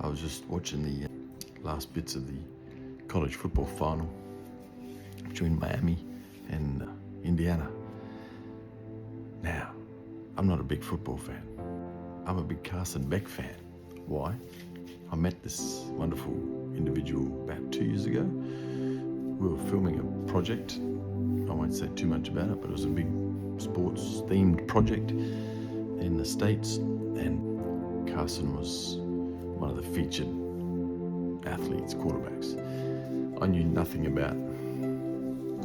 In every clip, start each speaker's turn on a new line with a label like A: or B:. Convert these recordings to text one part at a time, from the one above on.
A: was just watching the last bits of the college football final between Miami and Indiana. Now, I'm not a big football fan. I'm a big Carson Beck fan. Why? I met this wonderful individual about 2 years ago. We were filming a project. I won't say too much about it, but it was a big sports-themed project in the States, and Carson was one of the featured athletes, quarterbacks. I knew nothing about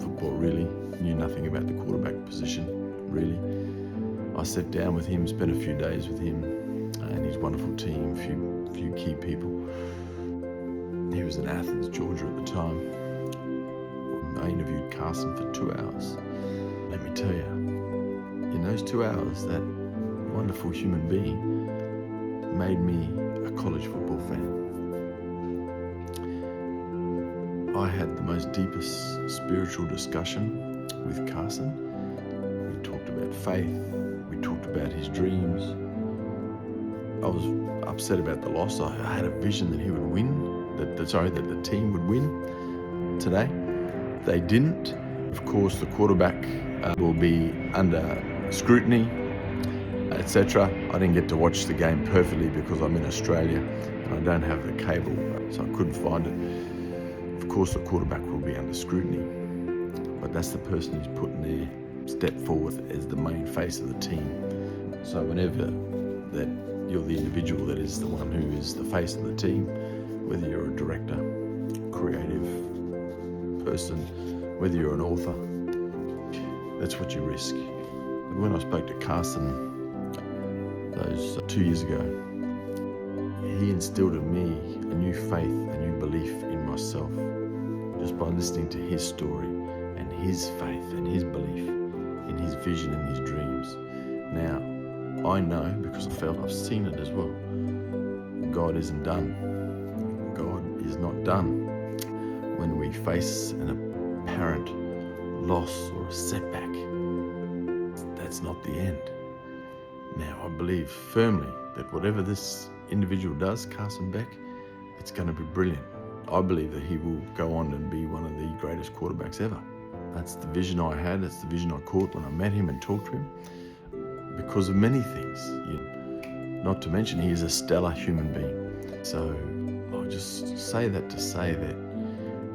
A: football, really. Knew nothing about the quarterback position, really. I sat down with him, spent a few days with him and his wonderful team, a few key people. He was in Athens, Georgia at the time. I interviewed Carson for 2 hours. Let me tell you, in those 2 hours, that wonderful human being made me a college football fan. I had the most deepest spiritual discussion with Carson. We talked about faith. We talked about his dreams. I was upset about the loss. I had a vision that he would win, that the team would win today. They didn't. Of course, the quarterback will be under scrutiny, etc. I didn't get to watch the game perfectly because I'm in Australia and I don't have the cable, so I couldn't find it. Of course, the quarterback will be under scrutiny, but that's the person who's put in there, step forward as the main face of the team. So whenever that you're the individual that is the one who is the face of the team, whether you're a director, creative person, whether you're an author, that's what you risk. And when I spoke to Carson those 2 years ago, he instilled in me a new faith, a new belief in myself, just by listening to his story and his faith and his belief in his vision and his dreams. Now, I know, because I've seen it as well, God isn't done. God is not done. When we face an apparent loss or a setback, that's not the end. Now, I believe firmly that whatever this individual does, Carson Beck, it's going to be brilliant. I believe that he will go on and be one of the greatest quarterbacks ever. That's the vision I had. That's the vision I caught when I met him and talked to him, because of many things. Not to mention, he is a stellar human being. So I'll just say that to say that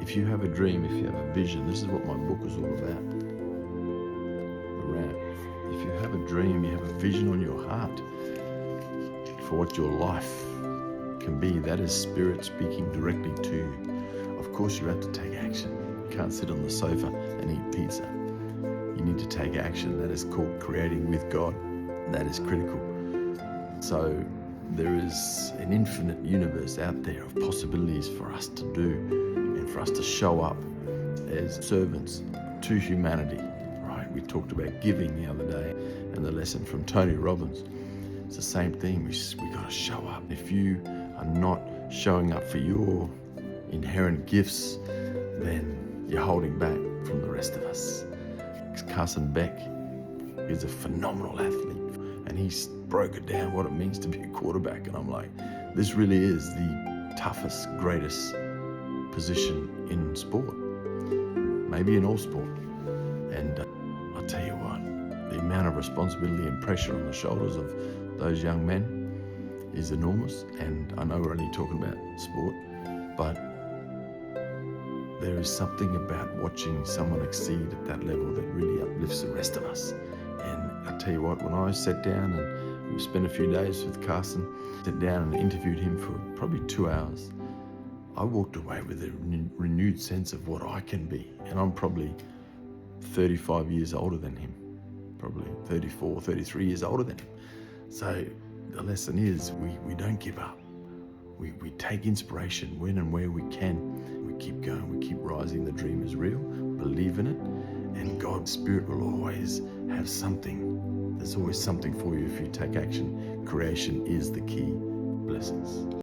A: if you have a dream, if you have a vision, this is what my book is all about. If you have a dream, you have a vision on your heart for what your life can be, that is Spirit speaking directly to you. Of course, you have to take action. You can't sit on the sofa and eat pizza. You need to take action. That is called creating with God. That is critical. So there is an infinite universe out there of possibilities for us to do and for us to show up as servants to humanity. Right? We talked about giving the other day and the lesson from Tony Robbins. It's the same thing. We got to show up. If you are not showing up for your inherent gifts, then you're holding back from the rest of us. Carson Beck is a phenomenal athlete, and he's broken down what it means to be a quarterback. And I'm like, this really is the toughest, greatest position in sport, maybe in all sport. And I'll tell you what, the amount of responsibility and pressure on the shoulders of those young men is enormous. And I know we're only talking about sport, but there is something about watching someone exceed at that level that really uplifts the rest of us. And I tell you what, when I sat down and we spent a few days with Carson, sat down and interviewed him for probably 2 hours, I walked away with a renewed sense of what I can be. And I'm probably 35 years older than him, probably 34, 33 years older than him. So the lesson is we don't give up. We take inspiration when and where we can. We keep going, we keep rising. The dream is real, believe in it, and God's Spirit will always have something. There's always something for you if you take action. Creation is the key. Blessings.